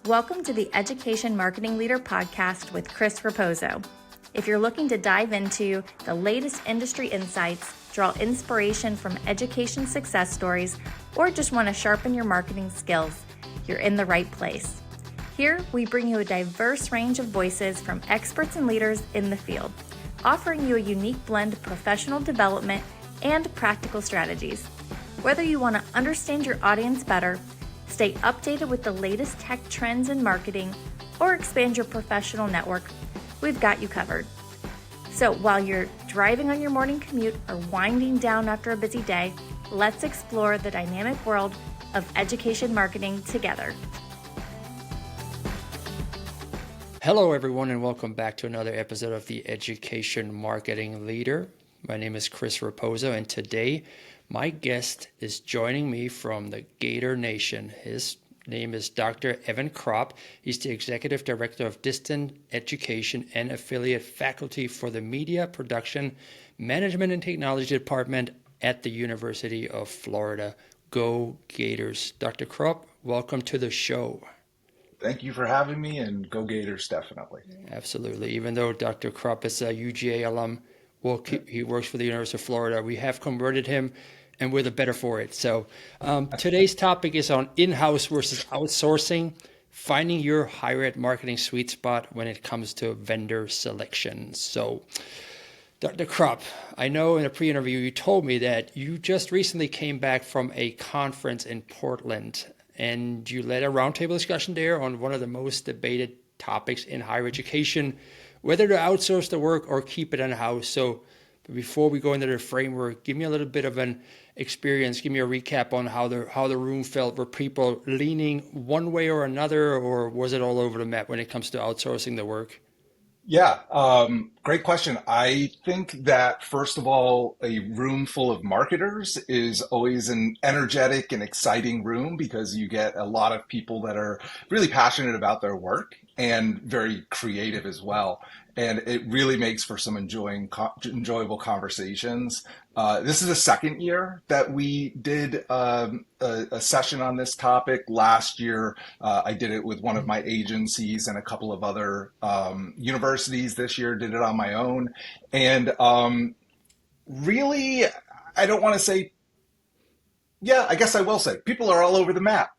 Welcome to the Education Marketing Leader podcast with Chris Raposo. If you're looking to dive into the latest industry insights, draw inspiration from education success stories, or just want to sharpen your marketing skills, you're in the right place. Here, we bring you a diverse range of voices from experts and leaders in the field, offering you a unique blend of professional development and practical strategies. Whether you want to understand your audience better, stay updated with the latest tech trends in marketing, or expand your professional network, we've got you covered. So while you're driving on your morning commute or winding down after a busy day, let's explore the dynamic world of education marketing together. Hello, everyone, and welcome back to another episode of the Education Marketing Leader. My name is Chris Raposo, and today my guest is joining me from the Gator Nation. His name is Dr. Evan Kropp. He's the Executive Director of Distant Education and Affiliate Faculty for the Media Production Management and Technology Department at the University of Florida. Go Gators. Dr. Kropp, welcome to the show. Thank you for having me, and go Gators, definitely. Absolutely. Even though Dr. Kropp is a UGA alum, he works for the University of Florida. We have converted him, and we're the better for it. So today's topic is on in-house versus outsourcing, finding your higher ed marketing sweet spot when it comes to vendor selection. So Dr. Kropp, I know in a pre-interview you told me that you just recently came back from a conference in Portland, and you led a roundtable discussion there on one of the most debated topics in higher education, whether to outsource the work or keep it in-house. So before we go into the framework, give me a little bit of an experience. Give me a recap on how the room felt. Were people leaning one way or another, or was it all over the map when it comes to outsourcing the work? Yeah, great question. I think that, first of all, a room full of marketers is always an energetic and exciting room because you get a lot of people that are really passionate about their work and very creative as well. And it really makes for some enjoyable conversations. This is the second year that we did a session on this topic. Last year, I did it with one of my agencies and a couple of other universities. This year, did it on my own. And really, I don't want to say, yeah, I guess I will say people are all over the map.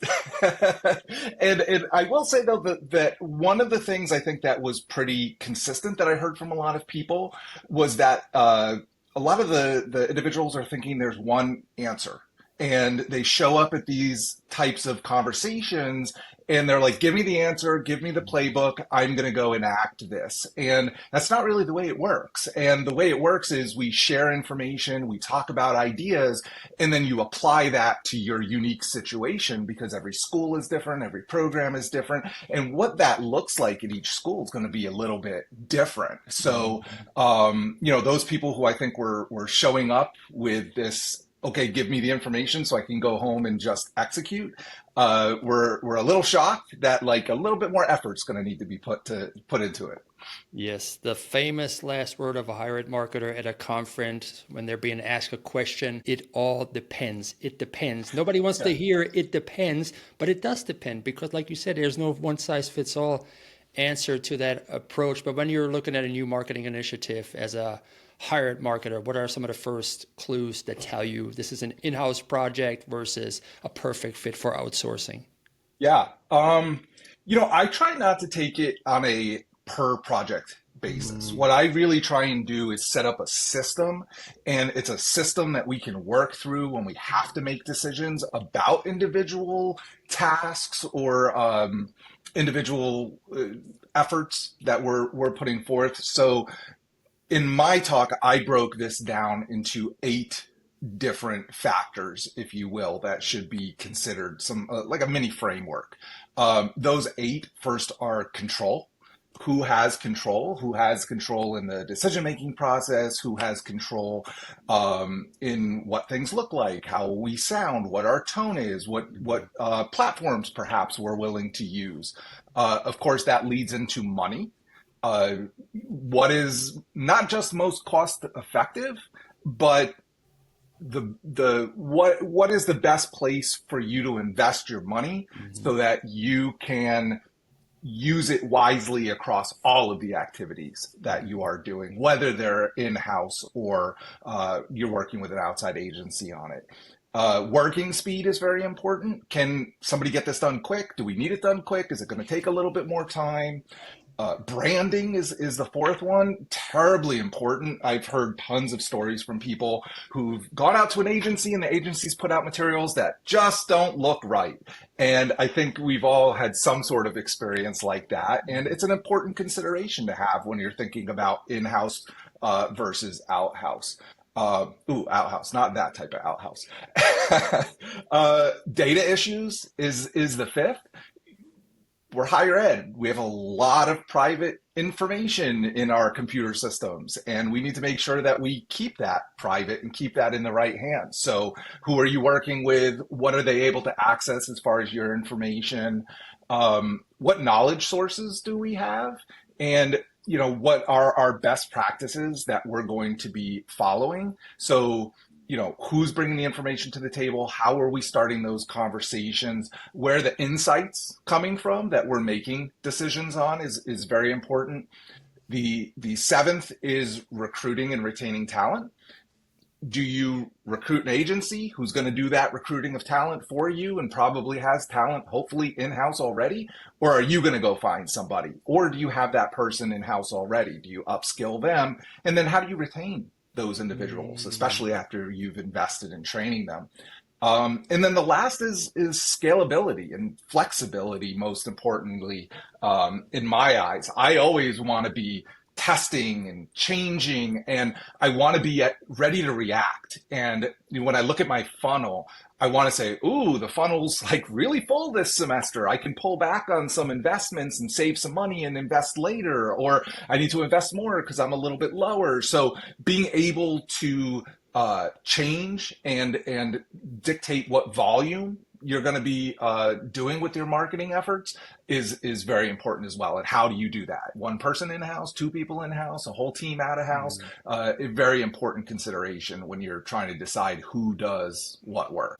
and I will say, though, that one of the things I think that was pretty consistent that I heard from a lot of people was that a lot of the individuals are thinking there's one answer. And they show up at these types of conversations and they're like, give me the answer, give me the playbook, I'm going to go enact this. And that's not really the way it works. And the way it works is we share information, we talk about ideas, and then you apply that to your unique situation because every school is different, every program is different. And what that looks like at each school is going to be a little bit different. So, those people who I think were showing up with this, okay, give me the information so I can go home and just execute. We're a little shocked that like a little bit more effort's going to need to be put into it. Yes, the famous last word of a higher ed marketer at a conference when they're being asked a question, it all depends. It depends. Nobody wants to hear it depends, but it does depend because like you said, there's no one size fits all answer to that approach. But when you're looking at a new marketing initiative as a higher ed marketer, what are some of the first clues that tell you this is an in-house project versus a perfect fit for outsourcing? Yeah. I try not to take it on a per project basis. What I really try and do is set up a system, and it's a system that we can work through when we have to make decisions about individual tasks or individual efforts that we're putting forth. So in my talk, I broke this down into 8 different factors, if you will, that should be considered like a mini framework. Those 8 first are control. Who has control? Who has control in the decision-making process? Who has control in what things look like, how we sound, what our tone is, what platforms perhaps we're willing to use? Of course, that leads into money. What is not just most cost effective, but what is the best place for you to invest your money so that you can use it wisely across all of the activities that you are doing, whether they're in-house or you're working with an outside agency on it. Working speed is very important. Can somebody get this done quick? Do we need it done quick? Is it going to take a little bit more time? Branding is the fourth one, terribly important. I've heard tons of stories from people who've gone out to an agency and the agency's put out materials that just don't look right. And I think we've all had some sort of experience like that. And it's an important consideration to have when you're thinking about in-house versus outhouse. Outhouse, not that type of outhouse. Data issues is the fifth. We're higher ed. We have a lot of private information in our computer systems, and we need to make sure that we keep that private and keep that in the right hands. So who are you working with? What are they able to access as far as your information? What knowledge sources do we have? And what are our best practices that we're going to be following? So who's bringing the information to the table? How are we starting those conversations? Where are the insights coming from that we're making decisions on is very important. The seventh is recruiting and retaining talent. Do you recruit an agency who's going to do that recruiting of talent for you and probably has talent hopefully in-house already? Or are you going to go find somebody? Or do you have that person in-house already? Do you upskill them? And then how do you retain those individuals, especially after you've invested in training them? And then the last is scalability and flexibility, most importantly, in my eyes. I always want to be testing and changing, and I want to be ready to react. And when I look at my funnel, I want to say, ooh, the funnel's like really full this semester. I can pull back on some investments and save some money and invest later, or I need to invest more because I'm a little bit lower. So being able to change and dictate what volume you're going to be doing with your marketing efforts is very important as well. And how do you do that? One person in-house, two people in-house, a whole team out of house? A very important consideration when you're trying to decide who does what work.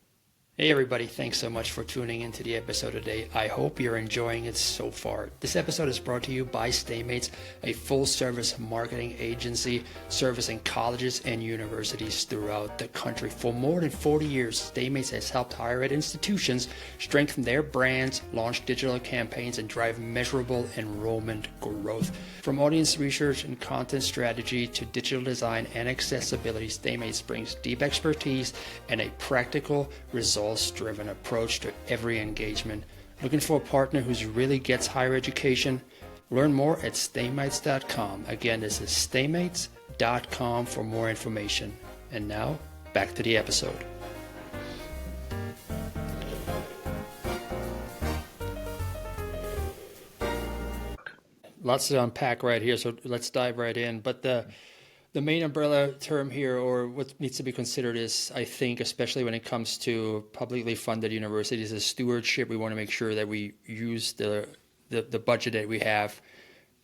Hey everybody, thanks so much for tuning into the episode today. I hope you're enjoying it so far. This episode is brought to you by StayMates, a full-service marketing agency servicing colleges and universities throughout the country. For more than 40 years, StayMates has helped higher ed institutions strengthen their brands, launch digital campaigns, and drive measurable enrollment growth. From audience research and content strategy to digital design and accessibility, StayMates brings deep expertise and a practical, results-driven approach to every engagement. Looking for a partner who really gets higher education? Learn more at staymates.com. Again, this is staymates.com for more information. And now, back to the episode. Lots to unpack right here, so let's dive right in. But the main umbrella term here, or what needs to be considered, is, I think, especially when it comes to publicly funded universities, is stewardship. We want to make sure that we use the budget that we have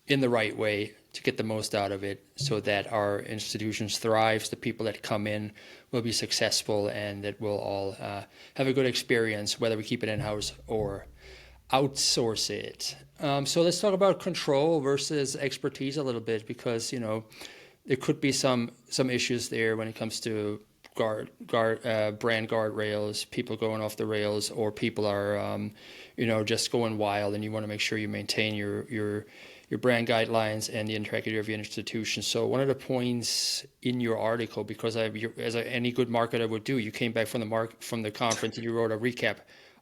in the right way to get the most out of it, so that our institutions thrive, the people that come in will be successful, and that we'll all have a good experience, whether we keep it in-house or outsource it. So let's talk about control versus expertise a little bit, because there could be some issues there when it comes to brand guardrails, people going off the rails, or people are just going wild, and you want to make sure you maintain your brand guidelines and the integrity of your institution. So one of the points in your article, because any good marketer would do, you came back from the conference and you wrote a recap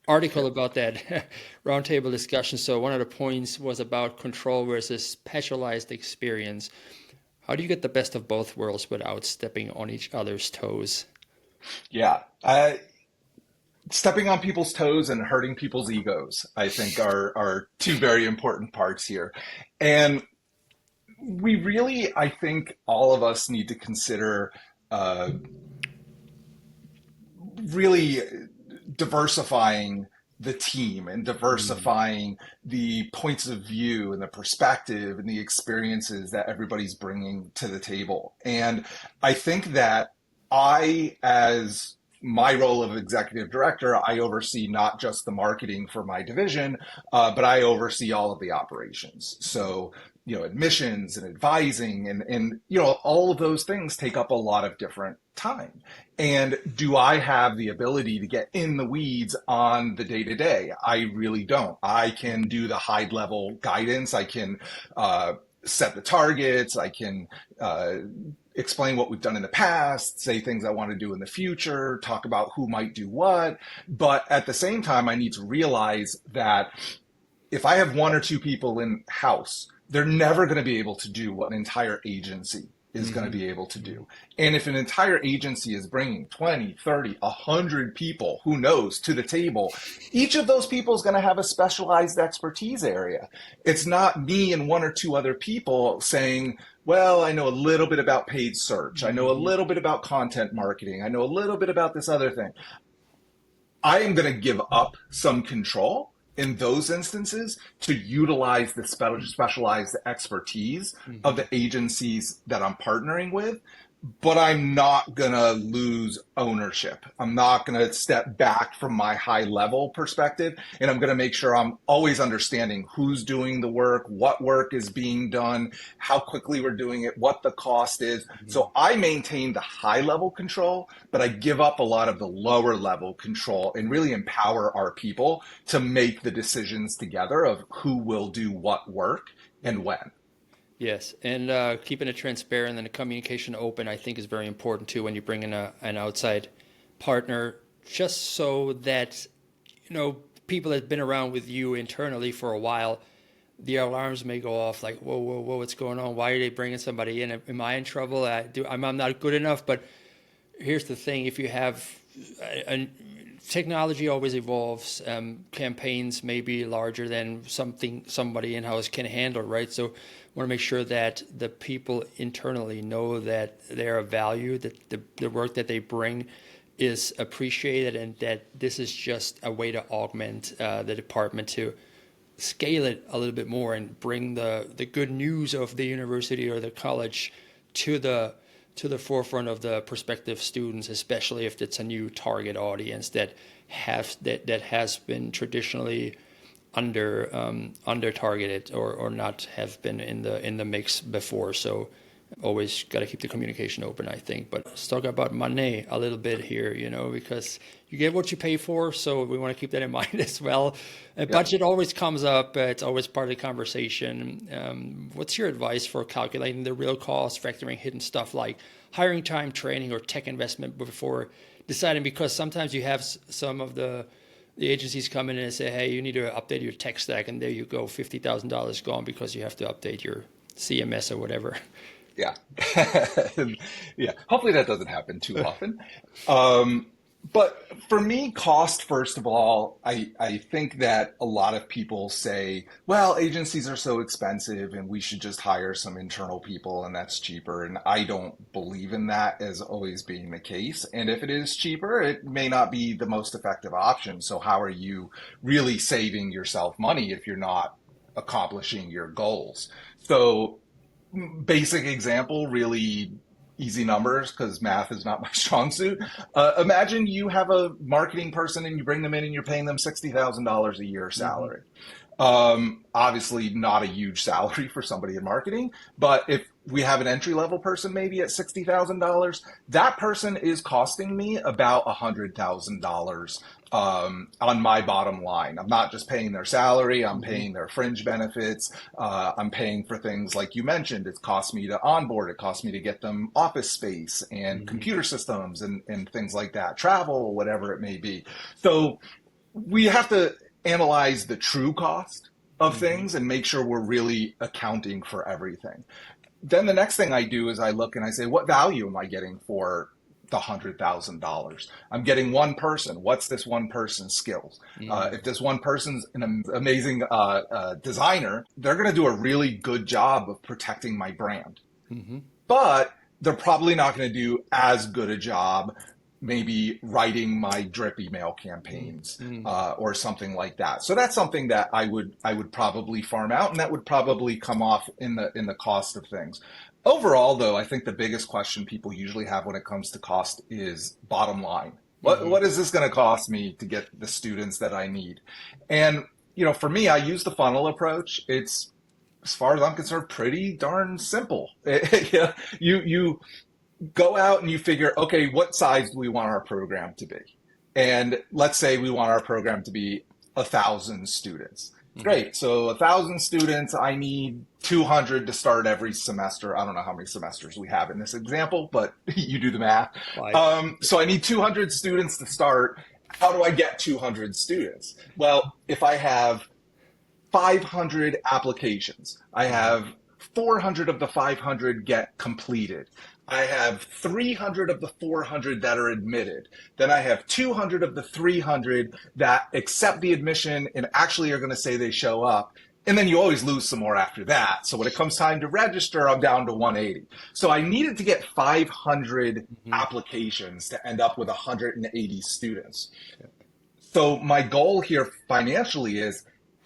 article about that roundtable discussion. So one of the points was about control versus specialized experience. How do you get the best of both worlds without stepping on each other's toes? Yeah. Stepping on people's toes and hurting people's egos, I think, are two very important parts here. And we really, I think all of us need to consider really diversifying the team and diversifying the points of view and the perspective and the experiences that everybody's bringing to the table. And I think that I, as my role of executive director, I oversee not just the marketing for my division, but I oversee all of the operations. So, admissions and advising and all of those things take up a lot of different time. And do I have the ability to get in the weeds on the day to day? I really don't. I can do the high level guidance. I can set the targets. I can explain what we've done in the past, say things I want to do in the future, talk about who might do what. But at the same time, I need to realize that if I have one or two people in house, they're never going to be able to do what an entire agency is going to be able to do. And if an entire agency is bringing 20, 30, 100 people, who knows, to the table, each of those people is going to have a specialized expertise area. It's not me and one or two other people saying, well, I know a little bit about paid search. I know a little bit about content marketing. I know a little bit about this other thing. I am going to give up some control in those instances to utilize the specialized expertise of the agencies that I'm partnering with. But I'm not going to lose ownership. I'm not going to step back from my high level perspective. And I'm going to make sure I'm always understanding who's doing the work, what work is being done, how quickly we're doing it, what the cost is. So I maintain the high level control, but I give up a lot of the lower level control and really empower our people to make the decisions together of who will do what work and when. Yes, and keeping it transparent and the communication open, I think, is very important too when you bring in an outside partner, just so that people that have been around with you internally for a while, the alarms may go off like, whoa, whoa, whoa, what's going on? Why are they bringing somebody in? Am I in trouble? I'm not good enough. But here's the thing: if you have technology always evolves. Campaigns may be larger than somebody in-house can handle, right? So want to make sure that the people internally know that they're of value, that the work that they bring is appreciated, and that this is just a way to augment the department to scale it a little bit more and bring the good news of the university or the college to the forefront of the prospective students, especially if it's a new target audience that has been traditionally under targeted or not have been in the mix before. So always got to keep the communication open, I think. But let's talk about money a little bit here, because you get what you pay for. So we want to keep that in mind as well. Budget always comes up. It's always part of the conversation. What's your advice for calculating the real cost, factoring hidden stuff like hiring time, training, or tech investment before deciding? Because sometimes you have some of the agencies come in and say, hey, you need to update your tech stack. And there you go, $50,000 gone because you have to update your CMS or whatever. Yeah. Yeah. Hopefully that doesn't happen too often. But for me, cost, first of all, I think that a lot of people say, well, agencies are so expensive and we should just hire some internal people and that's cheaper. And I don't believe in that as always being the case. And if it is cheaper, it may not be the most effective option. So how are you really saving yourself money if you're not accomplishing your goals? So basic example, really easy numbers because math is not my strong suit. Imagine you have a marketing person and you bring them in and you're paying them $60,000 a year salary. Obviously not a huge salary for somebody in marketing, but if we have an entry-level person maybe at $60,000, that person is costing me about $100,000 on my bottom line. I'm not just paying their salary, I'm paying their fringe benefits, I'm paying for things like you mentioned. It costs me to onboard, it costs me to get them office space and computer systems and things like that, travel, whatever it may be. So we have to analyze the true cost of things and make sure we're really accounting for everything. Then the next thing I do is I look and I say, what value am I getting for the $100,000? I'm getting one person. What's this one person's skills? If this one person's an amazing designer, they're going to do a really good job of protecting my brand. But they're probably not going to do as good a job maybe writing my drip email campaigns or something like that. So that's something that I would probably farm out, and that would probably come off in the cost of things. Overall, though, I think the biggest question people usually have when it comes to cost is bottom line. What is this going to cost me to get the students that I need? And, for me, I use the funnel approach. It's, as far as I'm concerned, pretty darn simple. You go out and you figure, okay, what size do we want our program to be? And let's say we want our program to be 1,000 students. Great. So 1,000 students, I need 200 to start every semester. I don't know how many semesters we have in this example, but you do the math. So I need 200 students to start. How do I get 200 students? Well, if I have 500 applications, I have 400 of the 500 get completed. I have 300 of the 400 that are admitted. Then I have 200 of the 300 that accept the admission and actually are going to say they show up. And then you always lose some more after that. So when it comes time to register, I'm down to 180. So I needed to get 500 applications to end up with 180 students. So my goal here financially is,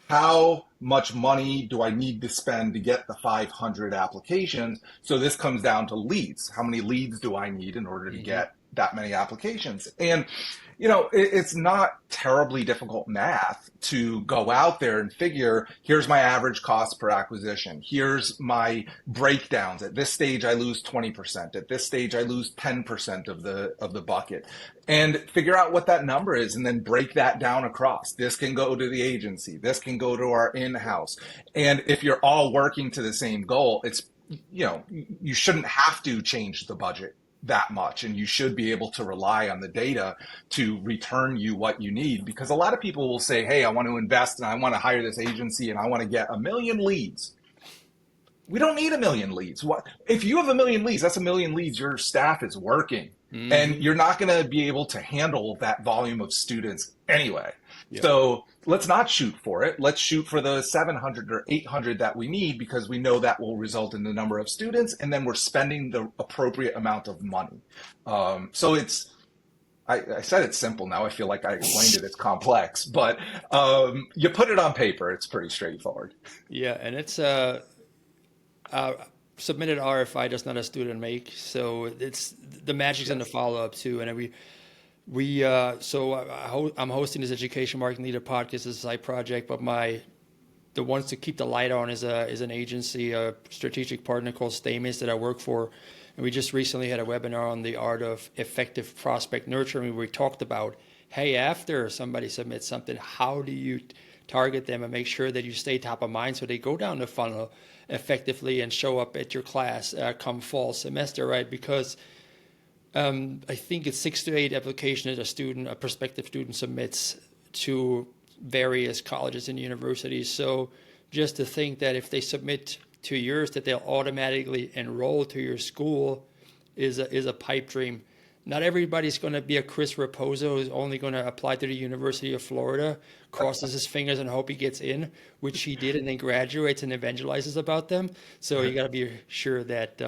how much money do I need to spend to get the 500 applications? So this comes down to leads. How many leads do I need in order to get that many applications? And, it's not terribly difficult math to go out there and figure, here's my average cost per acquisition. Here's my breakdowns. At this stage, I lose 20%. At this stage, I lose 10% of the bucket, and figure out what that number is, and then break that down across. This can go to the agency. This can go to our in-house. And if you're all working to the same goal, it's, you shouldn't have to change the budget that much, and you should be able to rely on the data to return you what you need. Because a lot of people will say, hey, I want to invest and I want to hire this agency and I want to get 1 million leads. We don't need 1 million leads. If you have 1 million leads, that's 1 million leads your staff is working, and you're not going to be able to handle that volume of students anyway. So let's not shoot for it. Let's shoot for the 700 or 800 that we need, because we know that will result in the number of students, and then we're spending the appropriate amount of money. So it's, I said it's simple. Now I feel like I explained it. It's complex, but you put it on paper, it's pretty straightforward. Yeah, and it's submitted RFI does not a student make, so it's the magic's in the follow up too. And I'm hosting this education marketing leader podcast as a side project, but the ones to keep the light on is an agency, a strategic partner called Stamis that I work for, and we just recently had a webinar on the art of effective prospect nurturing, where we talked about, hey, after somebody submits something, how do you target them and make sure that you stay top of mind so they go down the funnel effectively and show up at your class come fall semester, right? Because I think it's 6 to 8 applications a prospective student submits to various colleges and universities. So just to think that if they submit to yours, that they'll automatically enroll to your school is a pipe dream. Not everybody's going to be a Chris Raposo who's only going to apply to the University of Florida, crosses his fingers and hope he gets in, which he did, and then graduates and evangelizes about them. So you got to be sure that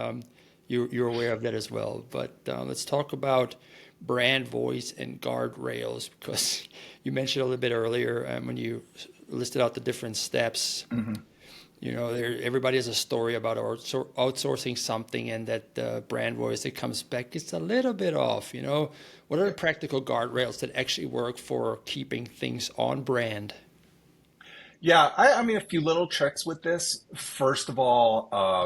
you're aware of that as well. But let's talk about brand voice and guardrails, because you mentioned a little bit earlier when you listed out the different steps. Everybody has a story about outsourcing something, and that the brand voice that comes back is a little bit off. What are the practical guardrails that actually work for keeping things on brand? Yeah, I mean, a few little tricks with this. First of all,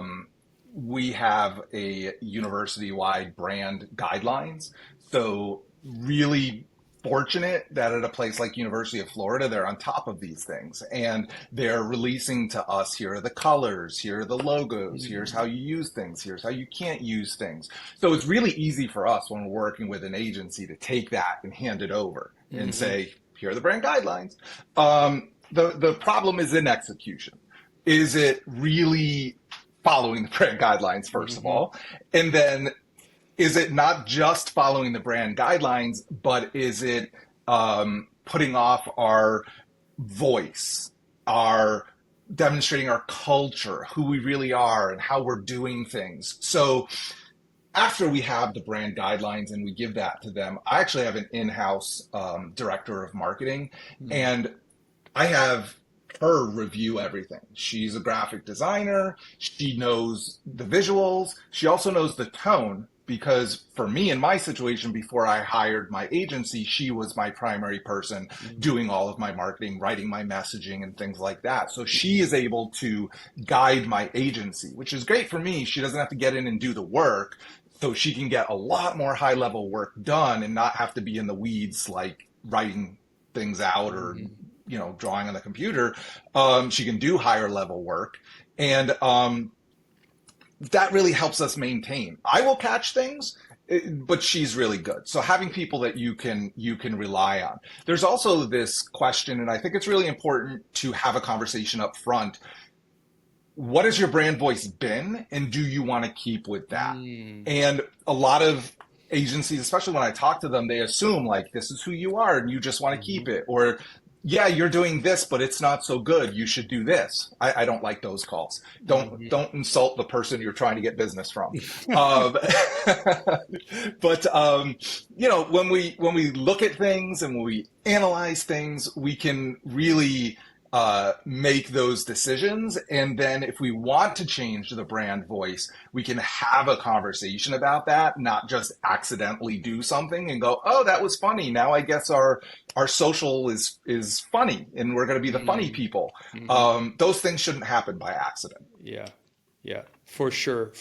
we have a university-wide brand guidelines. So really fortunate that at a place like University of Florida, they're on top of these things, and they're releasing to us, here are the colors, here are the logos, here's how you use things, here's how you can't use things. So it's really easy for us when we're working with an agency to take that and hand it over and say, here are the brand guidelines. The problem is in execution. Is it really following the brand guidelines, first of all? And then, is it not just following the brand guidelines, but is it putting off our voice, our demonstrating our culture, who we really are and how we're doing things? So after we have the brand guidelines and we give that to them, I actually have an in-house director of marketing, and I have her review everything. She's a graphic designer. She knows the visuals. She also knows the tone, because for me, in my situation, before I hired my agency, she was my primary person doing all of my marketing, writing my messaging and things like that. So she is able to guide my agency, which is great for me. She doesn't have to get in and do the work, so she can get a lot more high level work done and not have to be in the weeds, like writing things out or drawing on the computer. She can do higher level work, and that really helps us maintain. I will catch things, but she's really good. So having people that you can rely on. There's also this question, and I think it's really important to have a conversation up front. What has your brand voice been, and do you want to keep with that? And a lot of agencies, especially when I talk to them, they assume like, this is who you are and you just want to keep it. Or, yeah, you're doing this, but it's not so good. You should do this. I don't like those calls. Don't insult the person you're trying to get business from. But when we look at things and when we analyze things, we can really make those decisions. And then if we want to change the brand voice, we can have a conversation about that, not just accidentally do something and go, oh, that was funny. Now I guess our social is funny and we're going to be the funny people. Those things shouldn't happen by accident. Yeah, for sure.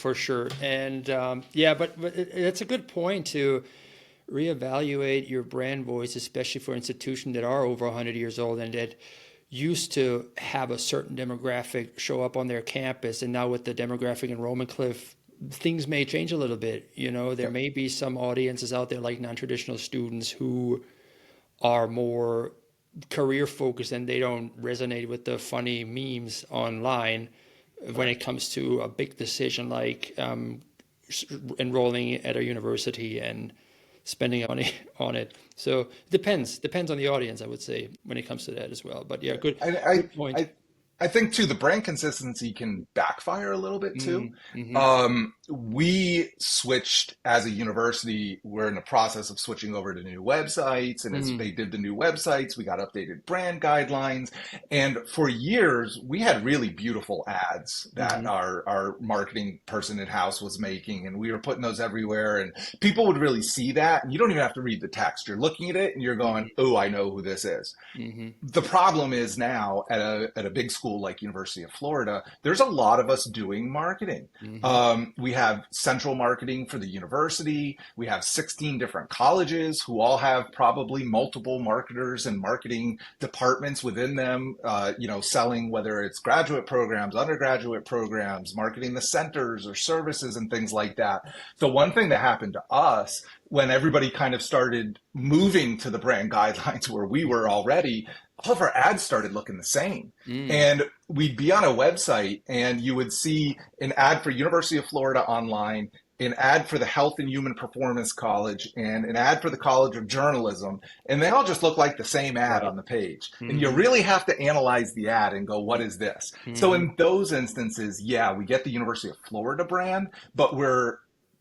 And but it's a good point to reevaluate your brand voice, especially for institutions that are over 100 years old and that used to have a certain demographic show up on their campus. And now with the demographic enrollment cliff, things may change a little bit. There may be some audiences out there like non-traditional students who are more career focused and they don't resonate with the funny memes online when it comes to a big decision like enrolling at a university and spending money on it. So it depends on the audience, I would say, when it comes to that as well. But yeah, good point. I think too, the brand consistency can backfire a little bit too. We switched as a university. We're in the process of switching over to new websites. And as they did the new websites, we got updated brand guidelines. And for years, we had really beautiful ads that our marketing person in-house was making. And we were putting those everywhere. And people would really see that. And you don't even have to read the text. You're looking at it and you're going, oh, I know who this is. The problem is now at a big school like University of Florida, there's a lot of us doing marketing. We have central marketing for the university. We have 16 different colleges who all have probably multiple marketers and marketing departments within them, selling, whether it's graduate programs, undergraduate programs, marketing the centers or services and things like that. The one thing that happened to us when everybody kind of started moving to the brand guidelines where we were already, all of our ads started looking the same. And we'd be on a website and you would see an ad for University of Florida Online, an ad for the Health and Human Performance College, and an ad for the College of Journalism. And they all just look like the same ad on the page. And you really have to analyze the ad and go, what is this? So in those instances, yeah, we get the University of Florida brand, but we're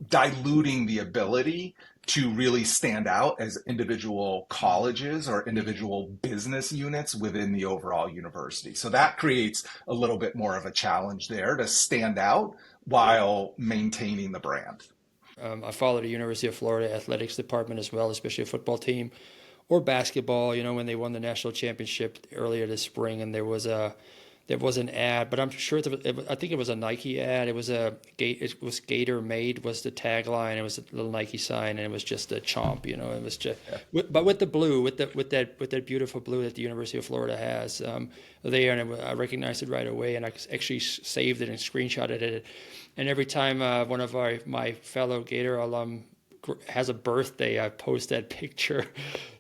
diluting the ability to really stand out as individual colleges or individual business units within the overall university. So that creates a little bit more of a challenge there to stand out while maintaining the brand. I follow the University of Florida athletics department as well, especially a football team or basketball, when they won the national championship earlier this spring, and there was an ad, but I'm sure I think it was a Nike ad. It was Gator Made was the tagline. It was a little Nike sign, and it was just a chomp. It was just, but with the blue, with that beautiful blue that the University of Florida has there, and I recognized it right away, and I actually saved it and screenshotted it. And every time one of my fellow Gator alum has a birthday, I post that picture,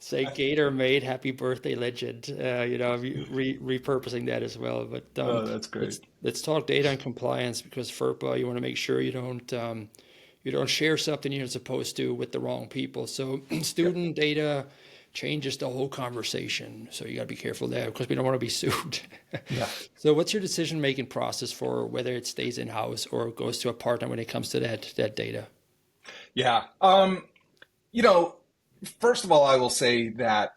say Gator Made, happy birthday, legend. Repurposing that as well. But that's great. Let's talk data and compliance, because FERPA, you want to make sure you don't share something you're supposed to with the wrong people. So student data changes the whole conversation. So you got to be careful there, because we don't want to be sued. So what's your decision-making process for whether it stays in-house or goes to a partner when it comes to that data? Yeah. First of all, I will say that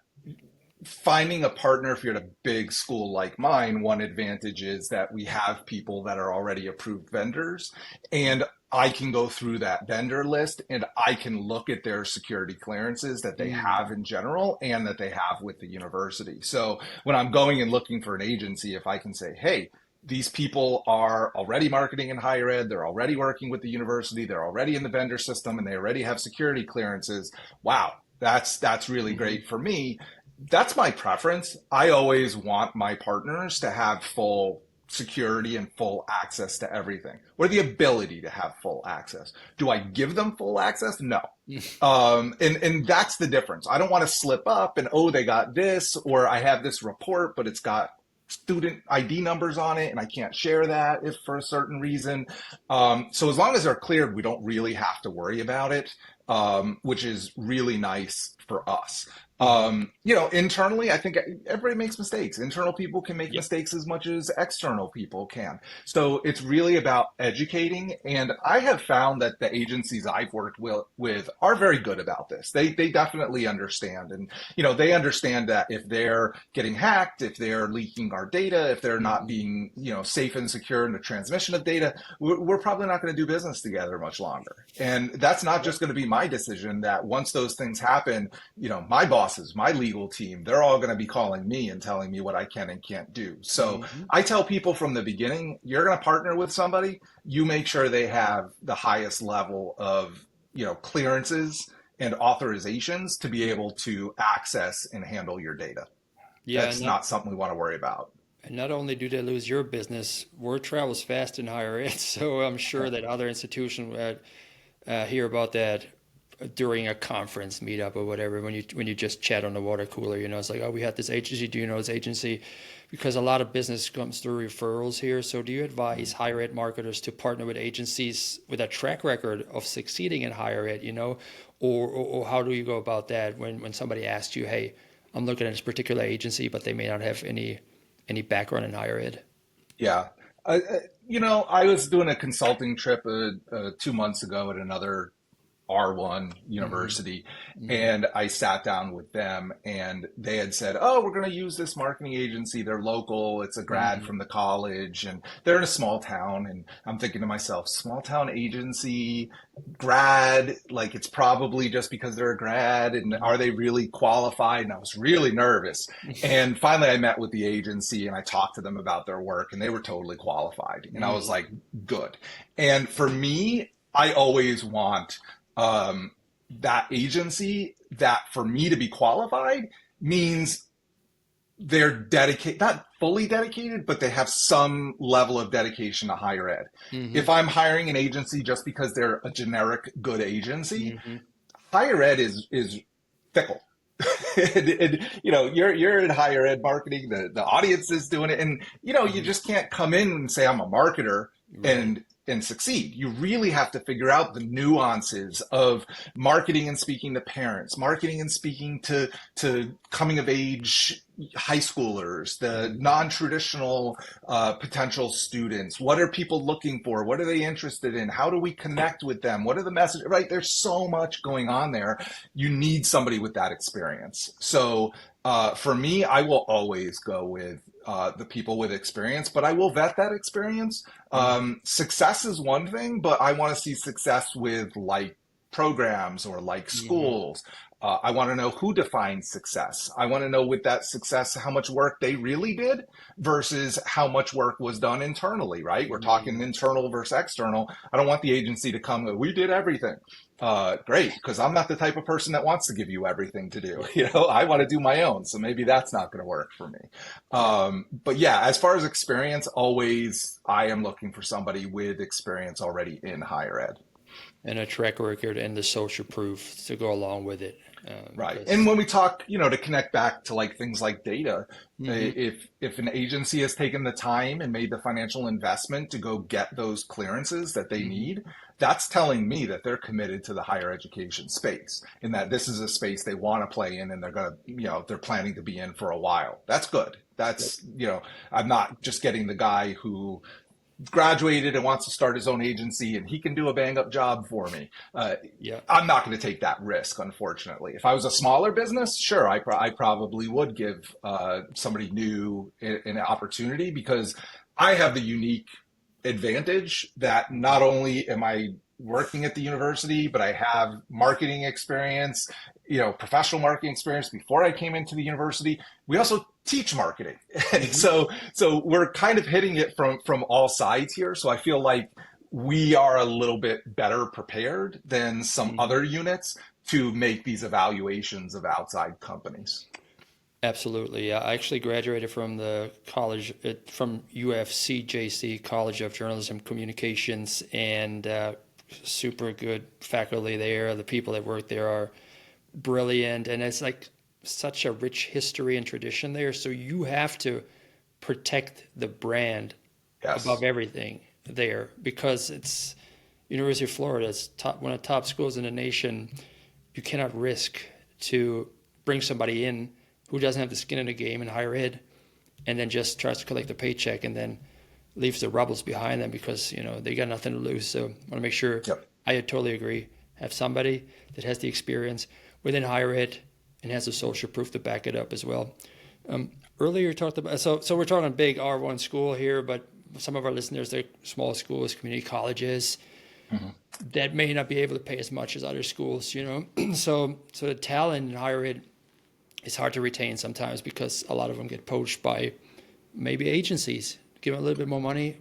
finding a partner, if you're at a big school like mine, one advantage is that we have people that are already approved vendors. And I can go through that vendor list and I can look at their security clearances that they have in general and that they have with the university. So when I'm going and looking for an agency, if I can say, hey, these people are already marketing in higher ed, they're already working with the university, they're already in the vendor system, and they already have security clearances. Wow, that's really great for me. That's my preference. I always want my partners to have full security and full access to everything, or the ability to have full access. Do I give them full access? No. And that's the difference. I don't want to slip up and, oh, they got this, or I have this report, but it's got student ID numbers on it and I can't share that if for a certain reason. So as long as they're cleared, we don't really have to worry about it, which is really nice for us. Internally, I think everybody makes mistakes. Internal people can make mistakes as much as external people can. So it's really about educating. And I have found that the agencies I've worked with are very good about this. They definitely understand. And, they understand that if they're getting hacked, if they're leaking our data, if they're not being, safe and secure in the transmission of data, we're probably not going to do business together much longer. And that's not just going to be my decision, that once those things happen, my bosses, my legal team, they're all going to be calling me and telling me what I can and can't do. So I tell people from the beginning, you're going to partner with somebody, you make sure they have the highest level of, clearances and authorizations to be able to access and handle your data. Yeah, that's not something we want to worry about. And not only do they lose your business, word travels fast in higher ed. So I'm sure that other institutions hear about that during a conference meetup or whatever, when you just chat on the water cooler, it's like, oh, we had this agency. Do you know this agency? Because a lot of business comes through referrals here. So do you advise higher ed marketers to partner with agencies with a track record of succeeding in higher ed, or how do you go about that when somebody asks you, hey, I'm looking at this particular agency, but they may not have any background in higher ed? Yeah. I was doing a consulting trip 2 months ago at another R1 university, and I sat down with them and they had said, oh, we're going to use this marketing agency. They're local. It's a grad from the college and they're in a small town. And I'm thinking to myself, small town agency, grad, like it's probably just because they're a grad, and are they really qualified? And I was really nervous. And finally I met with the agency and I talked to them about their work and they were totally qualified. And I was like, good. And for me, I always want that agency that for me to be qualified means they're dedicated, not fully dedicated, but they have some level of dedication to higher ed. If I'm hiring an agency just because they're a generic good agency, higher ed is fickle. and you're in higher ed marketing, the audience is doing it. And, you just can't come in and say, I'm a marketer and succeed. You really have to figure out the nuances of marketing and speaking to parents, marketing and speaking to coming of age high schoolers, the non-traditional potential students. What are people looking for? What are they interested in? How do we connect with them? What are the messages? Right? There's so much going on there. You need somebody with that experience. So for me, I will always go with the people with experience, but I will vet that experience. Success is one thing, but I want to see success with like programs or like schools. I want to know who defines success. I want to know with that success, how much work they really did versus how much work was done internally, right? We're talking internal versus external. I don't want the agency to come, we did everything. Great, because I'm not the type of person that wants to give you everything to do. I want to do my own. So maybe that's not going to work for me. But yeah, as far as experience, always I am looking for somebody with experience already in higher ed. And a track record and the social proof to go along with it. Right. And when we talk, to connect back to like things like data, if an agency has taken the time and made the financial investment to go get those clearances that they need, that's telling me that they're committed to the higher education space and that this is a space they want to play in and they're going to, they're planning to be in for a while. That's good. That's, I'm not just getting the guy who graduated and wants to start his own agency and he can do a bang up job for me. I'm not going to take that risk, unfortunately. If I was a smaller business, sure, I probably would give somebody new an opportunity because I have the unique advantage that not only am I working at the university, but I have marketing experience, professional marketing experience before I came into the university. We also teach marketing. And so we're kind of hitting it from all sides here. So I feel like we are a little bit better prepared than some other units to make these evaluations of outside companies. Absolutely. Yeah, I actually graduated from the college, from UFCJC, College of Journalism Communications, and super good faculty there. The people that work there are brilliant, and it's like such a rich history and tradition there. So you have to protect the brand above everything there, because it's University of Florida. It's one of the top schools in the nation. You cannot risk to bring somebody in who doesn't have the skin in the game in higher ed, and then just tries to collect a paycheck and then leaves the rebels behind them because, they got nothing to lose. So I want to make sure, I totally agree, have somebody that has the experience within higher ed and has the social proof to back it up as well. Earlier you talked about, so we're talking big R1 school here, but some of our listeners, they're small schools, community colleges, that may not be able to pay as much as other schools, So the talent in higher ed, it's hard to retain sometimes because a lot of them get poached by maybe agencies, give them a little bit more money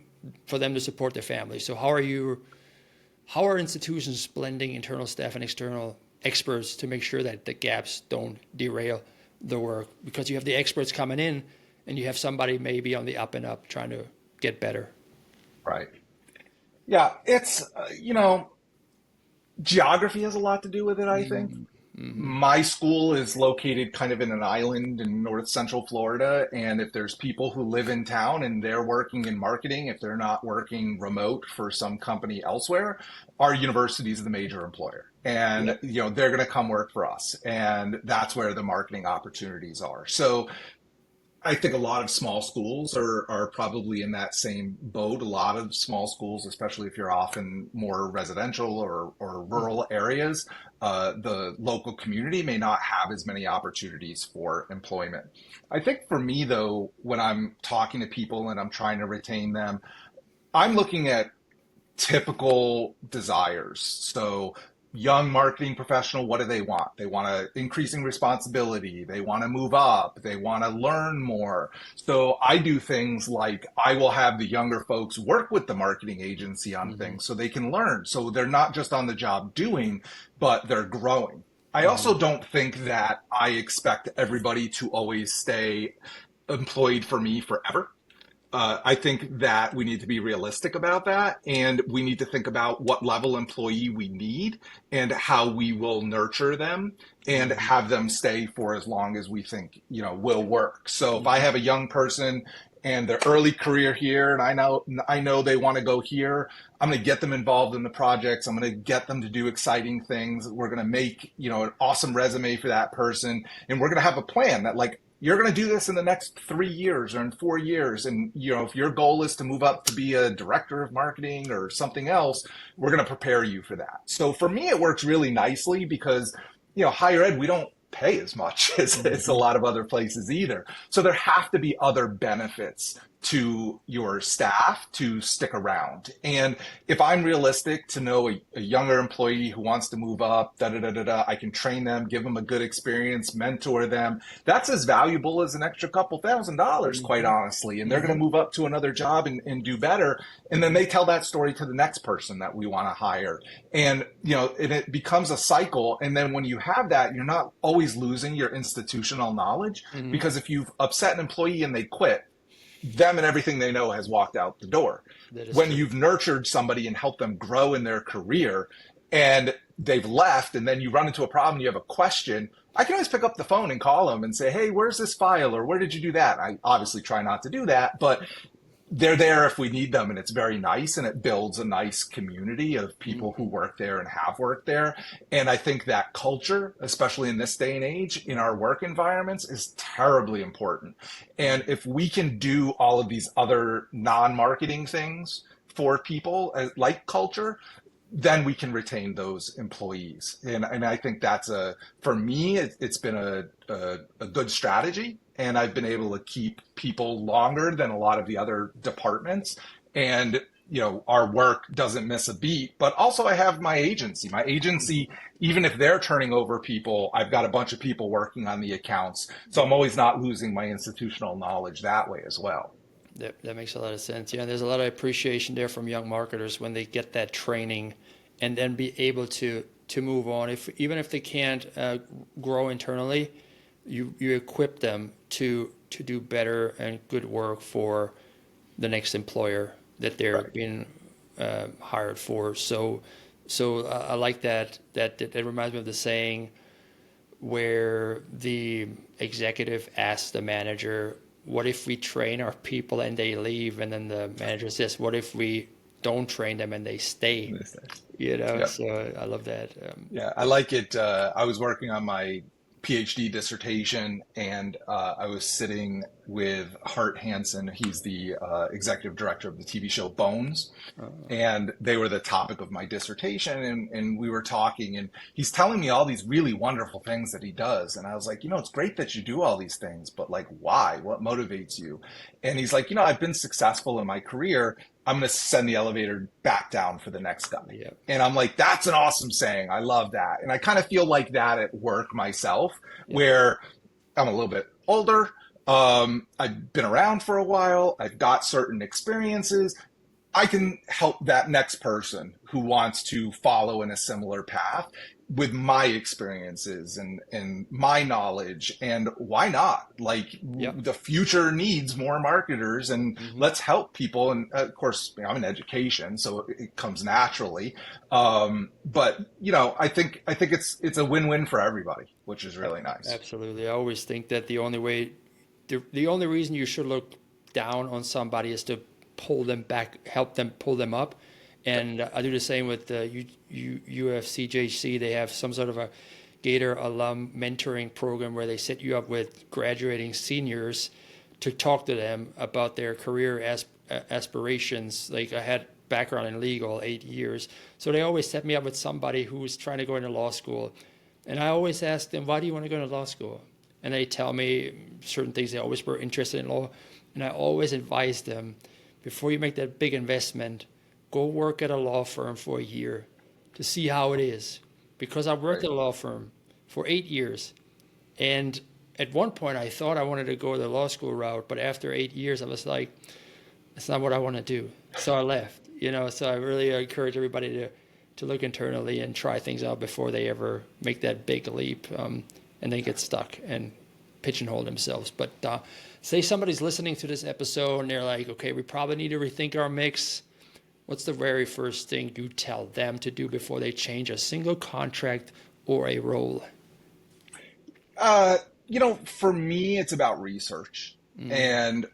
for them to support their family. So how are institutions blending internal staff and external experts to make sure that the gaps don't derail the work? Because you have the experts coming in and you have somebody maybe on the up and up trying to get better. Right. Yeah, it's, geography has a lot to do with it, I think. My school is located kind of in an island in north central Florida. And if there's people who live in town and they're working in marketing, if they're not working remote for some company elsewhere, our university is the major employer. And, they're going to come work for us. And that's where the marketing opportunities are. So I think a lot of small schools are probably in that same boat. A lot of small schools, especially if you're off in more residential or rural areas, the local community may not have as many opportunities for employment. I think for me, though, when I'm talking to people and I'm trying to retain them, I'm looking at typical desires. So young marketing professional, what do they want? They want to increasing responsibility. They want to move up. They want to learn more. So I do things like I will have the younger folks work with the marketing agency on things so they can learn. So they're not just on the job doing, but they're growing. I also don't think that I expect everybody to always stay employed for me forever. I think that we need to be realistic about that, and we need to think about what level employee we need and how we will nurture them and have them stay for as long as we think, will work. So if I have a young person and their early career here, and I know they want to go here, I'm going to get them involved in the projects. I'm going to get them to do exciting things. We're going to make, an awesome resume for that person, and we're going to have a plan that, like, you're going to do this in the next 3 years or in 4 years. And, if your goal is to move up to be a director of marketing or something else, we're going to prepare you for that. So for me, it works really nicely because, higher ed, we don't pay as much as a lot of other places either. So there have to be other benefits to your staff to stick around. And if I'm realistic to know a younger employee who wants to move up, I can train them, give them a good experience, mentor them. That's as valuable as an extra couple $1,000s, quite honestly. And they're going to move up to another job and do better. And then they tell that story to the next person that we want to hire. And, and it becomes a cycle. And then when you have that, you're not always losing your institutional knowledge, because if you've upset an employee and they quit, them and everything they know has walked out the door. When you've nurtured somebody and helped them grow in their career and they've left, and then you run into a problem, you have a question, I can always pick up the phone and call them and say, hey, where's this file? Or where did you do that? I obviously try not to do that, but they're there if we need them, and it's very nice, and it builds a nice community of people who work there and have worked there. And I think that culture, especially in this day and age in our work environments, is terribly important. And if we can do all of these other non-marketing things for people, like culture, then we can retain those employees. And I think that's for me, it's been a good strategy. And I've been able to keep people longer than a lot of the other departments. And, our work doesn't miss a beat. But also I have my agency. My agency, even if they're turning over people, I've got a bunch of people working on the accounts. So I'm always not losing my institutional knowledge that way as well. That makes a lot of sense. Yeah, there's a lot of appreciation there from young marketers when they get that training and then be able to move on. Even if they can't grow internally, you equip them to do better and good work for the next employer that they're being hired for. So I like that. That reminds me of the saying where the executive asks the manager, "What if we train our people and they leave?" And then the manager says, "What if we don't train them and they stay?" Yep. So I love that. Yeah, I like it. I was working on my PhD dissertation, and I was sitting with Hart Hansen. He's the executive director of the TV show Bones, and they were the topic of my dissertation. And we were talking, and he's telling me all these really wonderful things that he does. And I was like, it's great that you do all these things, but like, why? What motivates you? And he's like, I've been successful in my career. I'm going to send the elevator back down for the next guy. Yep. And I'm like, that's an awesome saying. I love that. And I kind of feel like that at work myself, where I'm a little bit older. I've been around for a while. I've got certain experiences. I can help that next person who wants to follow in a similar path with my experiences and my knowledge. And why not? Like, the future needs more marketers, and let's help people. And of course, I'm in education, so it comes naturally. But I think it's a win-win for everybody, which is really nice. Absolutely. I always think that the only reason you should look down on somebody is to pull them back, help them pull them up. And I do the same with the UFCJC. They have some sort of a Gator alum mentoring program where they set you up with graduating seniors to talk to them about their career aspirations. Like, I had background in legal, 8 years. So they always set me up with somebody who was trying to go into law school. And I always ask them, why do you want to go into law school? And they tell me certain things. They always were interested in law. And I always advise them, before you make that big investment, go work at a law firm for a year to see how it is. Because I worked at a law firm for 8 years. And at one point, I thought I wanted to go the law school route. But after 8 years, I was like, that's not what I want to do. So I left. So I really encourage everybody to look internally and try things out before they ever make that big leap and they get stuck and pigeonhole themselves. But say somebody's listening to this episode and they're like, okay, we probably need to rethink our mix. What's the very first thing you tell them to do before they change a single contract or a role? For me, it's about research. And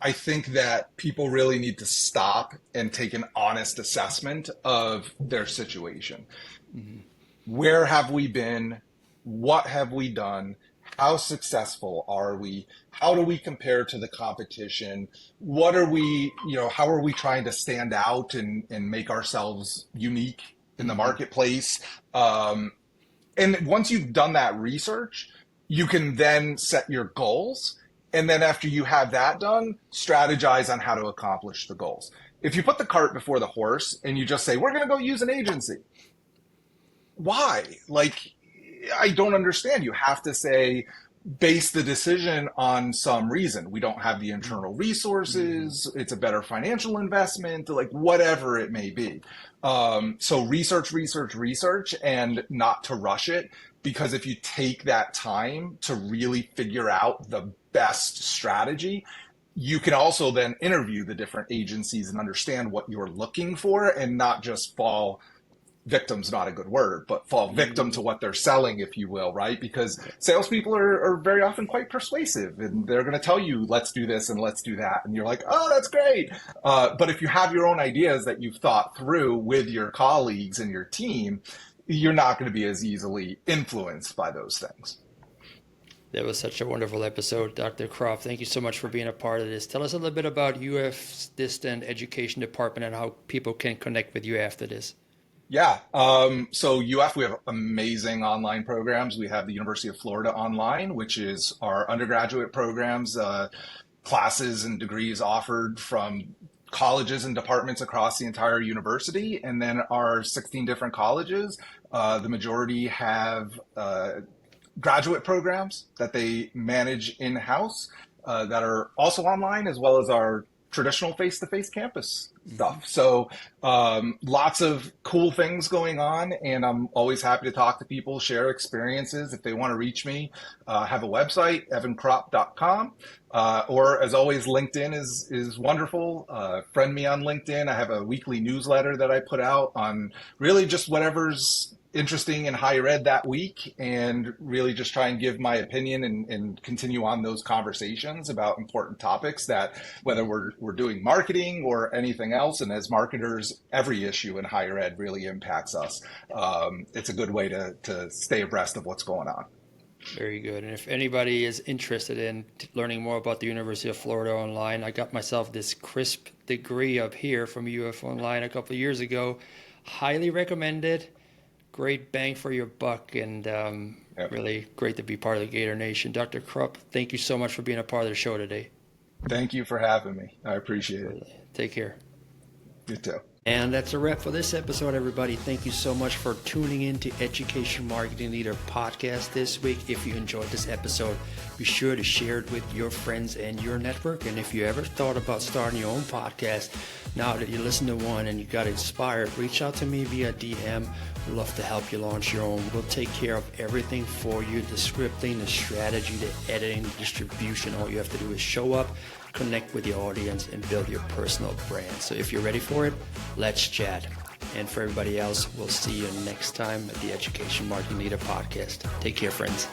I think that people really need to stop and take an honest assessment of their situation. Where have we been? What have we done? How successful are we? How do we compare to the competition? What are we, how are we trying to stand out and make ourselves unique in the marketplace? And once you've done that research, you can then set your goals. And then after you have that done, strategize on how to accomplish the goals. If you put the cart before the horse and you just say, we're going to go use an agency, why? Like, I don't understand. You have to say, base the decision on some reason. We don't have the internal resources. It's a better financial investment, like whatever it may be. So research, and not to rush it. Because if you take that time to really figure out the best strategy, you can also then interview the different agencies and understand what you're looking for and not just fall victim's not a good word, but fall victim to what they're selling, if you will, right? Because salespeople are very often quite persuasive and they're going to tell you, let's do this and let's do that. And you're like, oh, that's great. But if you have your own ideas that you've thought through with your colleagues and your team, you're not going to be as easily influenced by those things. That was such a wonderful episode, Dr. Kropp. Thank you so much for being a part of this. Tell us a little bit about UF's Distant Education Department and how people can connect with you after this. Yeah. So UF, we have amazing online programs. We have the University of Florida Online, which is our undergraduate programs, classes and degrees offered from colleges and departments across the entire university. And then our 16 different colleges, the majority have graduate programs that they manage in-house that are also online, as well as our traditional face-to-face campus stuff. So lots of cool things going on, and I'm always happy to talk to people, share experiences. If they want to reach me, have a website, evankropp.com, or as always, LinkedIn is wonderful. Friend me on LinkedIn. I have a weekly newsletter that I put out on really just whatever's interesting in higher ed that week, and really just try and give my opinion and continue on those conversations about important topics that, whether we're doing marketing or anything else, and as marketers, every issue in higher ed really impacts us. It's a good way to stay abreast of what's going on. Very good. And if anybody is interested in learning more about the University of Florida Online, I got myself this crisp degree up here from UF Online a couple of years ago. Highly recommended. Great bang for your buck, and really great to be part of the Gator Nation. Dr. Kropp, thank you so much for being a part of the show today. Thank you for having me. I appreciate it. Take care. You too. And that's a wrap for this episode, everybody. Thank you so much for tuning in to Education Marketing Leader Podcast this week. If you enjoyed this episode, be sure to share it with your friends and your network. And if you ever thought about starting your own podcast, now that you listen to one and you got inspired, reach out to me via DM. We'd love to help you launch your own. We'll take care of everything for you, the scripting, the strategy, the editing, the distribution. All you have to do is show up, connect with your audience, and build your personal brand. So if you're ready for it, let's chat. And for everybody else, we'll see you next time at the Education Marketing Leader Podcast. Take care, friends.